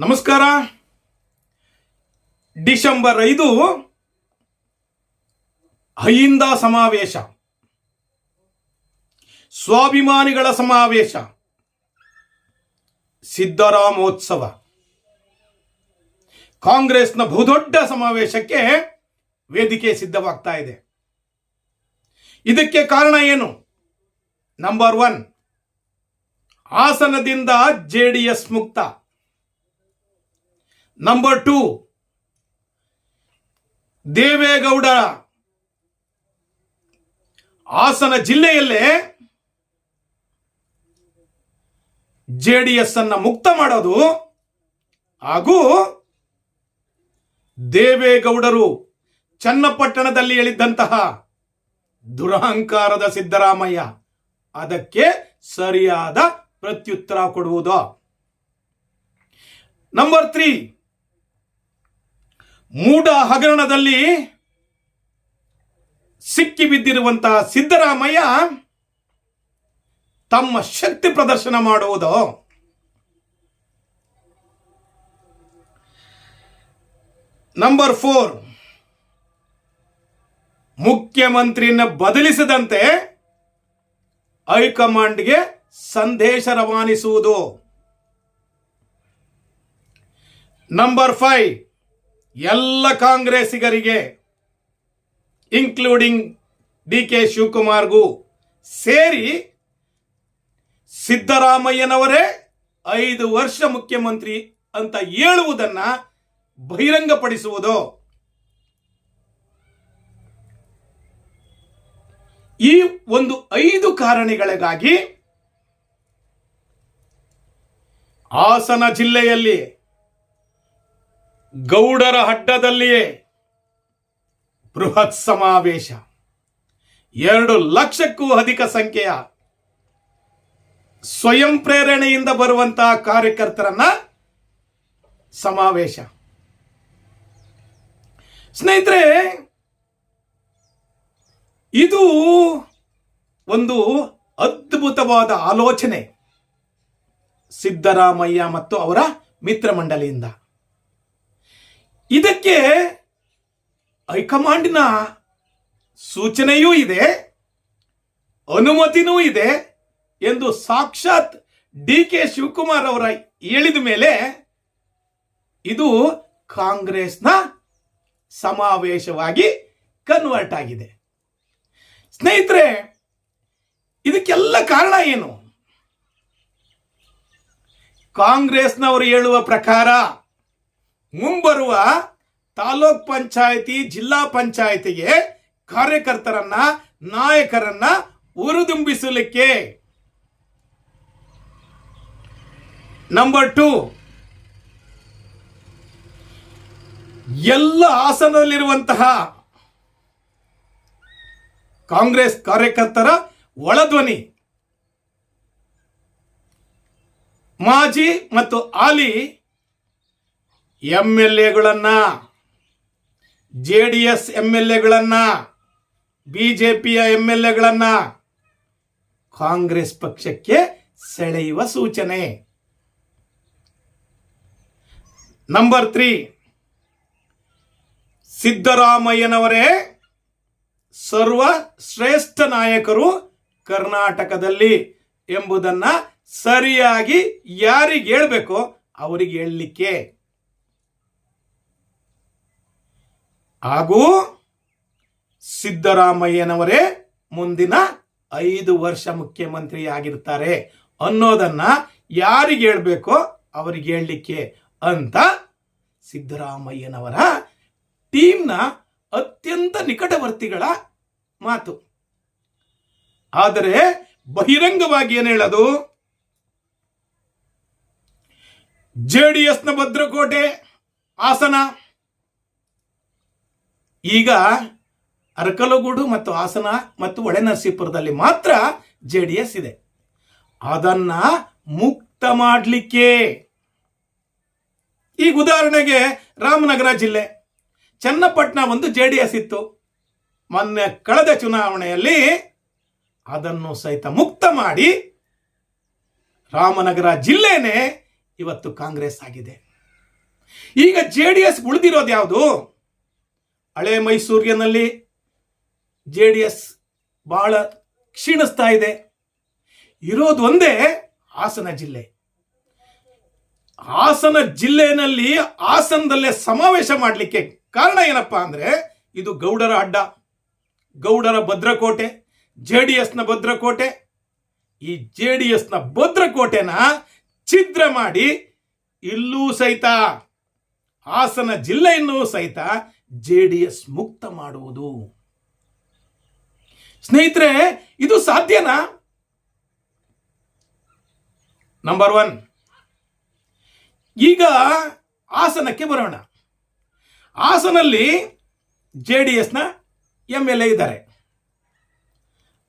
ನಮಸ್ಕಾರ. ಡಿಸೆಂಬರ್ 5 ಅಹಿಂದ ಸಮಾವೇಶ, ಸ್ವಾಭಿಮಾನಿಗಳ ಸಮಾವೇಶ, ಸಿದ್ದರಾಮೋತ್ಸವ, ಕಾಂಗ್ರೆಸ್ನ ಬಹುದೊಡ್ಡ ಸಮಾವೇಶಕ್ಕೆ ವೇದಿಕೆ ಸಿದ್ಧವಾಗ್ತಾ ಇದೆ. ಇದಕ್ಕೆ ಕಾರಣ ಏನು? ನಂಬರ್ 1, ಹಾಸನದಿಂದ ಜೆಡಿಎಸ್ ಮುಕ್ತ. ನಂಬರ್ 2, ದೇವೇಗೌಡ ಹಾಸನ ಜಿಲ್ಲೆಯಲ್ಲೇ ಜೆಡಿಎಸ್ ಅನ್ನ ಮುಕ್ತ ಮಾಡೋದು ಹಾಗೂ ದೇವೇಗೌಡರು ಚನ್ನಪಟ್ಟಣದಲ್ಲಿ ಹೇಳಿದ್ದಂತಹ ದುರಹಂಕಾರದ ಸಿದ್ದರಾಮಯ್ಯ ಅದಕ್ಕೆ ಸರಿಯಾದ ಪ್ರತ್ಯುತ್ತರ ಕೊಡುವುದು. ನಂಬರ್ 3, ಮೂಢ ಹಗರಣದಲ್ಲಿ ಸಿಕ್ಕಿ ಬಿದ್ದಿರುವಂತಹ ಸಿದ್ದರಾಮಯ್ಯ ತಮ್ಮ ಶಕ್ತಿ ಪ್ರದರ್ಶನ ಮಾಡುವುದು. ನಂಬರ್ 4, ಮುಖ್ಯಮಂತ್ರಿಯನ್ನು ಬದಲಿಸದಂತೆ ಹೈಕಮಾಂಡ್ಗೆ ಸಂದೇಶ ರವಾನಿಸುವುದು. ನಂಬರ್ 5, ಎಲ್ಲ ಕಾಂಗ್ರೆಸ್ಸಿಗರಿಗೆ ಇನ್ಕ್ಲೂಡಿಂಗ್ ಡಿ.ಕೆ. ಶಿವಕುಮಾರ್ಗೂ ಸೇರಿ ಸಿದ್ದರಾಮಯ್ಯನವರೇ 5 ವರ್ಷ ಮುಖ್ಯಮಂತ್ರಿ ಅಂತ ಹೇಳುವುದನ್ನ ಬಹಿರಂಗಪಡಿಸುವುದು. ಈ ಒಂದು 5 ಕಾರಣಗಳಿಗಾಗಿ ಹಾಸನ ಜಿಲ್ಲೆಯಲ್ಲಿ ಗೌಡರ ಅಡ್ಡದಲ್ಲಿಯೇ ಬೃಹತ್ ಸಮಾವೇಶ, 2 ಲಕ್ಷಕ್ಕೂ ಅಧಿಕ ಸಂಖ್ಯೆಯ ಸ್ವಯಂ ಪ್ರೇರಣೆಯಿಂದ ಬರುವಂತಹ ಕಾರ್ಯಕರ್ತರನ್ನ ಸಮಾವೇಶ. ಸ್ನೇಹಿತರೆ, ಇದು ಒಂದು ಅದ್ಭುತವಾದ ಆಲೋಚನೆ ಸಿದ್ದರಾಮಯ್ಯ ಮತ್ತು ಅವರ ಮಿತ್ರ ಮಂಡಳಿಯಿಂದ. ಇದಕ್ಕೆ ಹೈಕಮಾಂಡ್ನ ಸೂಚನೆಯೂ ಇದೆ, ಅನುಮತಿನೂ ಇದೆ ಎಂದು ಸಾಕ್ಷಾತ್ ಡಿ.ಕೆ. ಶಿವಕುಮಾರ್ ಅವರ ಹೇಳಿದ ಮೇಲೆ ಇದು ಕಾಂಗ್ರೆಸ್ನ ಸಮಾವೇಶವಾಗಿ ಕನ್ವರ್ಟ್ ಆಗಿದೆ. ಸ್ನೇಹಿತರೆ, ಇದಕ್ಕೆಲ್ಲ ಕಾರಣ ಏನು? ಕಾಂಗ್ರೆಸ್ನವರು ಹೇಳುವ ಪ್ರಕಾರ ಮುಂಬರುವ ತಾಲೂಕ್ ಪಂಚಾಯಿತಿ, ಜಿಲ್ಲಾ ಪಂಚಾಯಿತಿಗೆ ಕಾರ್ಯಕರ್ತರನ್ನ, ನಾಯಕರನ್ನ ಹುರಿದುಂಬಿಸಲಿಕ್ಕೆ. ನಂಬರ್ 2, ಎಲ್ಲ ಹಾಸನದಲ್ಲಿರುವಂತಹ ಕಾಂಗ್ರೆಸ್ ಕಾರ್ಯಕರ್ತರ ಒಳಧ್ವನಿ ಮಾಜಿ ಮತ್ತು ಹಾಲಿ ಎಂಎಲ್ಎಗಳನ್ನ, ಜೆಡಿಎಸ್ ಎಂಎಲ್ಎಗಳನ್ನ, ಬಿಜೆಪಿಯ ಎಂಎಲ್ಎಗಳನ್ನ ಕಾಂಗ್ರೆಸ್ ಪಕ್ಷಕ್ಕೆ ಸೆಳೆಯುವ ಸೂಚನೆ. ನಂಬರ್ 3, ಸಿದ್ದರಾಮಯ್ಯನವರೇ ಸರ್ವ ಶ್ರೇಷ್ಠ ನಾಯಕರು ಕರ್ನಾಟಕದಲ್ಲಿ ಎಂಬುದನ್ನ ಸರಿಯಾಗಿ ಯಾರಿಗೆ ಹೇಳಬೇಕೋ ಅವರಿಗೆ ಹೇಳಲಿಕ್ಕೆ, ಹಾಗೂ ಸಿದ್ದರಾಮಯ್ಯನವರೇ ಮುಂದಿನ 5 ವರ್ಷ ಮುಖ್ಯಮಂತ್ರಿ ಆಗಿರ್ತಾರೆ ಅನ್ನೋದನ್ನ ಯಾರಿಗೆ ಹೇಳಬೇಕೋ ಅವರಿಗೆ ಹೇಳಲಿಕ್ಕೆ ಅಂತ ಸಿದ್ದರಾಮಯ್ಯನವರ ಟೀಮ್ನ ಅತ್ಯಂತ ನಿಕಟವರ್ತಿಗಳ ಮಾತು. ಆದರೆ ಬಹಿರಂಗವಾಗಿ ಏನು ಹೇಳೋದು? ಜೆಡಿಎಸ್ನ ಭದ್ರಕೋಟೆ ಹಾಸನ, ಈಗ ಅರಕಲಗೂಡು ಮತ್ತು ಹಾಸನ ಮತ್ತು ಹೊಳೆನರಸೀಪುರದಲ್ಲಿ ಮಾತ್ರ ಜೆಡಿಎಸ್ ಇದೆ. ಅದನ್ನ ಮುಕ್ತ ಮಾಡಲಿಕ್ಕೆ, ಈಗ ಉದಾಹರಣೆಗೆ ರಾಮನಗರ ಜಿಲ್ಲೆ, ಚನ್ನಪಟ್ಟಣ ಒಂದು ಜೆಡಿಎಸ್ ಇತ್ತು. ಮೊನ್ನೆ ಕಳೆದ ಚುನಾವಣೆಯಲ್ಲಿ ಅದನ್ನು ಸಹಿತ ಮುಕ್ತ ಮಾಡಿ ರಾಮನಗರ ಜಿಲ್ಲೆನೇ ಇವತ್ತು ಕಾಂಗ್ರೆಸ್ ಆಗಿದೆ. ಈಗ JDS ಉಳಿದಿರೋದು ಯಾವುದು? ಹಳೆ ಮೈಸೂರಿನಲ್ಲಿ JDS ಬಹಳ ಕ್ಷೀಣಿಸ್ತಾ ಇದೆ. ಇರೋದು ಒಂದೇ ಹಾಸನ ಜಿಲ್ಲೆ. ಹಾಸನ ಜಿಲ್ಲೆಯಲ್ಲಿ ಹಾಸನದಲ್ಲೇ ಸಮಾವೇಶ ಮಾಡಲಿಕ್ಕೆ ಕಾರಣ ಏನಪ್ಪಾ ಅಂದ್ರೆ, ಇದು ಗೌಡರ ಅಡ್ಡ, ಗೌಡರ ಭದ್ರಕೋಟೆ, JDSನ ಭದ್ರಕೋಟೆ. ಈ JDSನ ಭದ್ರಕೋಟೆನ ಛಿದ್ರ ಮಾಡಿ ಇಲ್ಲೂ ಸಹಿತ ಹಾಸನ ಜಿಲ್ಲೆಯನ್ನು ಸಹಿತ JDS ಮುಕ್ತ ಮಾಡುವುದು. ಸ್ನೇಹಿತರೆ, ಇದು ಸಾಧ್ಯನಾ? ನಂಬರ್ 1. ಈಗ ಹಾಸನಕ್ಕೆ ಬರೋಣ. ಹಾಸನಲ್ಲಿ JDSನ MLA ಇದ್ದಾರೆ.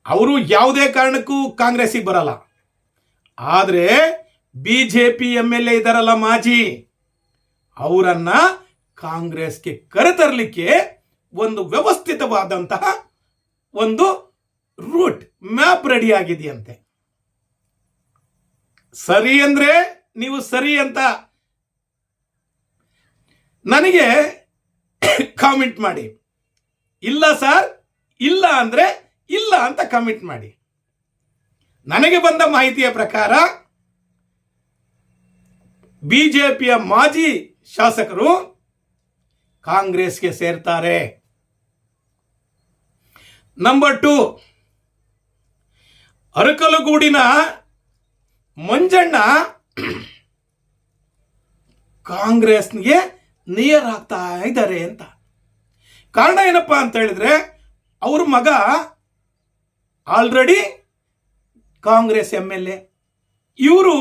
ಅವರು ಯಾವುದೇ ಕಾರಣಕ್ಕೂ ಕಾಂಗ್ರೆಸ್ಸಿಗೆ ಬರಲ್ಲ. ಆದರೆ BJP MLA ಇದ್ದಾರಲ್ಲ ಮಾಜಿ, ಅವರನ್ನ ಕಾಂಗ್ರೆಸ್ಗೆ ಕರೆತರಲಿಕ್ಕೆ ಒಂದು ವ್ಯವಸ್ಥಿತವಾದಂತಹ ಒಂದು ರೂಟ್ ಮ್ಯಾಪ್ ರೆಡಿ ಆಗಿದೆಯಂತೆ. ಸರಿ ಅಂದ್ರೆ ನೀವು ಸರಿ ಅಂತ ನನಗೆ ಕಾಮೆಂಟ್ ಮಾಡಿ, ಇಲ್ಲ ಸರ್ ಇಲ್ಲ ಅಂದ್ರೆ ಇಲ್ಲ ಅಂತ ಕಾಮೆಂಟ್ ಮಾಡಿ. ನನಗೆ ಬಂದ ಮಾಹಿತಿಯ ಪ್ರಕಾರ ಬಿಜೆಪಿಯ ಮಾಜಿ ಶಾಸಕರು ಕಾಂಗ್ರೆಸ್ಗೆ ಸೇರ್ತಾರೆ. ನಂಬರ್ 2, ಅರಕಲಗೂಡಿನ ಮಂಜಣ್ಣ ಕಾಂಗ್ರೆಸ್ಗೆ ನಿಯರ್ ಆಗ್ತಾ ಇದ್ದಾರೆ ಅಂತ. ಕಾರಣ ಏನಪ್ಪಾ ಅಂತ ಹೇಳಿದ್ರೆ, ಅವ್ರ ಮಗ ಆಲ್ರೆಡಿ ಕಾಂಗ್ರೆಸ್ MLA, ಇವರು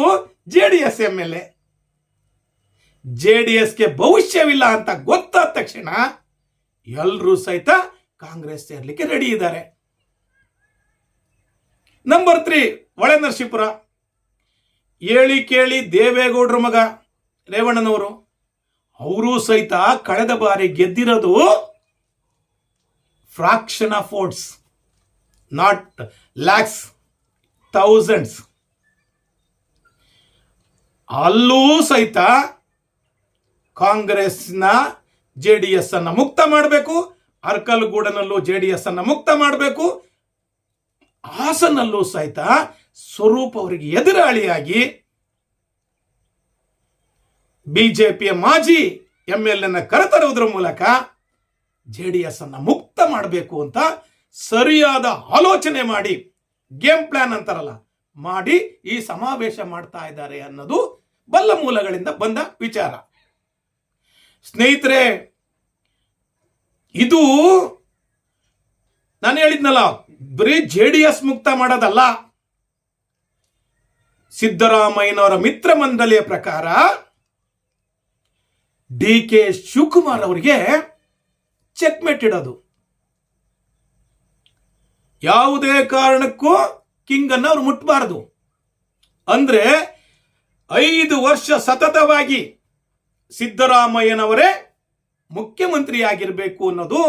JDS MLA. JDSಗೆ ಭವಿಷ್ಯವಿಲ್ಲ ಅಂತ ಗೊತ್ತಾದ ತಕ್ಷಣ ಎಲ್ಲರೂ ಸಹಿತ ಕಾಂಗ್ರೆಸ್ ಸೇರ್ಲಿಕ್ಕೆ ರೆಡಿ ಇದ್ದಾರೆ. ನಂಬರ್ 3, ಹೊಳೆ ನರಸೀಪುರ. ಹೇಳಿ ಕೇಳಿ ದೇವೇಗೌಡರ ಮಗ ರೇವಣ್ಣನವರು, ಅವರು ಸಹಿತ ಕಳೆದ ಬಾರಿ ಗೆದ್ದಿರೋದು fraction of votes, not lakhs, thousands. ಅಲ್ಲೂ ಸಹಿತ ಕಾಂಗ್ರೆಸ್ನ JDS ಅನ್ನ ಮುಕ್ತ ಮಾಡಬೇಕು, ಅರ್ಕಲಗೂಡನಲ್ಲೂ JDS ಅನ್ನ ಮುಕ್ತ ಮಾಡಬೇಕು, ಹಾಸನಲ್ಲೂ ಸಹಿತ ಸ್ವರೂಪ್ ಅವರಿಗೆ ಎದುರಾಳಿಯಾಗಿ ಬಿಜೆಪಿಯ ಮಾಜಿ MLA ಕರೆತರುವುದರ ಮೂಲಕ JDS ಅನ್ನ ಮುಕ್ತ ಮಾಡಬೇಕು ಅಂತ ಸರಿಯಾದ ಆಲೋಚನೆ ಮಾಡಿ, ಗೇಮ್ ಪ್ಲಾನ್ ಅಂತಾರಲ್ಲ, ಮಾಡಿ ಈ ಸಮಾವೇಶ ಮಾಡ್ತಾ ಇದ್ದಾರೆ ಅನ್ನೋದು ಬಲ್ಲ ಮೂಲಗಳಿಂದ ಬಂದ ವಿಚಾರ. ಸ್ನೇಹಿತರೆ, ಇದು ನಾನು ಹೇಳಿದ್ನಲ್ಲ, ಬರೀ JDS ಮುಕ್ತ ಮಾಡೋದಲ್ಲ. ಸಿದ್ದರಾಮಯ್ಯನವರ ಮಿತ್ರ ಮಂಡಳಿಯ ಪ್ರಕಾರ DK ಶಿವಕುಮಾರ್ ಅವರಿಗೆ ಚೆಕ್ಮೇಟ್ ಇಡೋದು. ಯಾವುದೇ ಕಾರಣಕ್ಕೂ ಕಿಂಗ್ ಅನ್ನ ಅವ್ರು ಮುಟ್ಟಬಾರದು. ಅಂದ್ರೆ 5 ವರ್ಷ ಸತತವಾಗಿ ಸಿದ್ದರಾಮಯ್ಯನವರೇ ಮುಖ್ಯಮಂತ್ರಿಯಾಗಿರಬೇಕು ಅನ್ನೋದು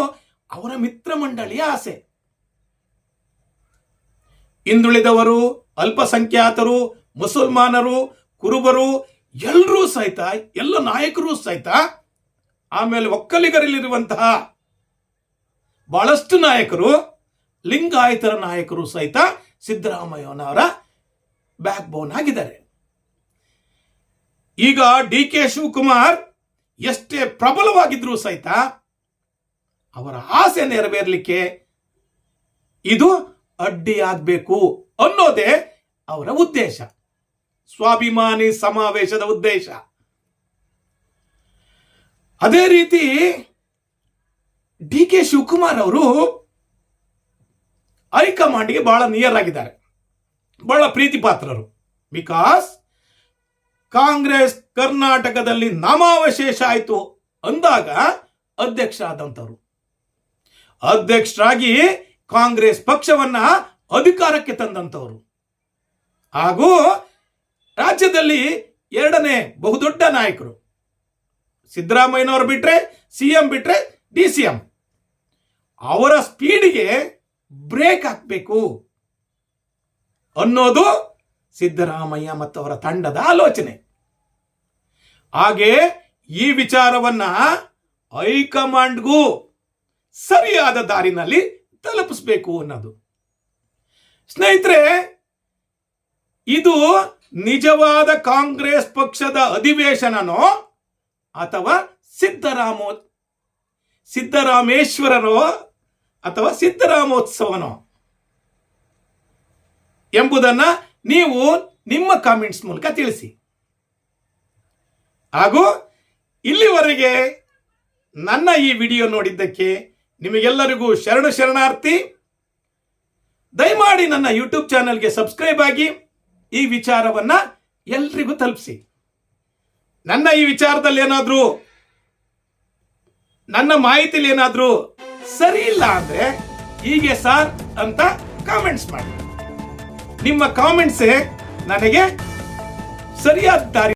ಅವರ ಮಿತ್ರ ಮಂಡಳಿಯ ಆಸೆ. ಹಿಂದುಳಿದವರು, ಅಲ್ಪಸಂಖ್ಯಾತರು, ಮುಸಲ್ಮಾನರು, ಕುರುಬರು ಎಲ್ಲರೂ ಸಹಿತ, ಎಲ್ಲ ನಾಯಕರು ಸಹಿತ, ಆಮೇಲೆ ಒಕ್ಕಲಿಗರಲ್ಲಿರುವಂತಹ ಬಹಳಷ್ಟು ನಾಯಕರು, ಲಿಂಗಾಯತರ ನಾಯಕರು ಸಹಿತ ಸಿದ್ದರಾಮಯ್ಯನವರ ಬ್ಯಾಕ್ ಬೋನ್ ಆಗಿದ್ದಾರೆ. ಈಗ DK ಶಿವಕುಮಾರ್ ಎಷ್ಟೇ ಪ್ರಬಲವಾಗಿದ್ರೂ ಸಹಿತ ಅವರ ಆಸೆ ನೆರವೇರಲಿಕ್ಕೆ ಇದು ಅಡ್ಡಿಯಾಗಬೇಕು ಅನ್ನೋದೇ ಅವರ ಉದ್ದೇಶ, ಸ್ವಾಭಿಮಾನಿ ಸಮಾವೇಶದ ಉದ್ದೇಶ. ಅದೇ ರೀತಿ DK ಶಿವಕುಮಾರ್ ಅವರು ಹೈಕಮಾಂಡ್ಗೆ ಬಹಳ ನಿಯರ್ ಆಗಿದ್ದಾರೆ, ಬಹಳ ಪ್ರೀತಿ ಪಾತ್ರರು. ಬಿಕಾಸ್ ಕಾಂಗ್ರೆಸ್ ಕರ್ನಾಟಕದಲ್ಲಿ ನಾಮಾವಶೇಷ ಆಯಿತು ಅಂದಾಗ ಅಧ್ಯಕ್ಷ ಆದಂತವರು, ಅಧ್ಯಕ್ಷರಾಗಿ ಕಾಂಗ್ರೆಸ್ ಪಕ್ಷವನ್ನ ಅಧಿಕಾರಕ್ಕೆ ತಂದಂತವರು, ಹಾಗೂ ರಾಜ್ಯದಲ್ಲಿ 2ನೇ ಬಹುದೊಡ್ಡ ನಾಯಕರು. ಸಿದ್ದರಾಮಯ್ಯನವರು ಬಿಟ್ರೆ, CM ಬಿಟ್ರೆ DCM. ಅವರ ಸ್ಪೀಡಿಗೆ ಬ್ರೇಕ್ ಹಾಕಬೇಕು ಅನ್ನೋದು ಸಿದ್ದರಾಮಯ್ಯ ಮತ್ತು ಅವರ ತಂಡದ ಆಲೋಚನೆ. ಹಾಗೆ ಈ ವಿಚಾರವನ್ನ ಹೈಕಮಾಂಡ್ಗೂ ಸರಿಯಾದ ದಾರಿನಲ್ಲಿ ತಲುಪಿಸಬೇಕು ಅನ್ನೋದು. ಸ್ನೇಹಿತರೆ, ಇದು ನಿಜವಾದ ಕಾಂಗ್ರೆಸ್ ಪಕ್ಷದ ಅಧಿವೇಶನನೋ ಅಥವಾ ಸಿದ್ದರಾಮೇಶ್ವರರೋ ಅಥವಾ ಸಿದ್ದರಾಮೋತ್ಸವನೋ ಎಂಬುದನ್ನ ನೀವು ನಿಮ್ಮ ಕಾಮೆಂಟ್ಸ್ ಮೂಲಕ ತಿಳಿಸಿ. ಹಾಗೂ ಇಲ್ಲಿವರೆಗೆ ನನ್ನ ಈ ವಿಡಿಯೋ ನೋಡಿದ್ದಕ್ಕೆ ನಿಮಗೆಲ್ಲರಿಗೂ ಶರಣಾರ್ಥಿ. ದಯಮಾಡಿ ನನ್ನ ಯೂಟ್ಯೂಬ್ ಚಾನೆಲ್ಗೆ ಸಬ್ಸ್ಕ್ರೈಬ್ ಆಗಿ ಈ ವಿಚಾರವನ್ನ ಎಲ್ರಿಗೂ ತಲುಪಿಸಿ. ನನ್ನ ಈ ವಿಚಾರದಲ್ಲಿ ಏನಾದ್ರೂ, ನನ್ನ ಮಾಹಿತಿಲಿ ಏನಾದ್ರೂ ಸರಿ ಇಲ್ಲ ಅಂದ್ರೆ ಹೀಗೆ ಸಾರ್ ಅಂತ ಕಾಮೆಂಟ್ಸ್ ಮಾಡಿ. ನಿಮ್ಮ ಕಾಮೆಂಟ್ಸೇ ನನಗೆ ಸರಿಯಾದ ದಾರಿ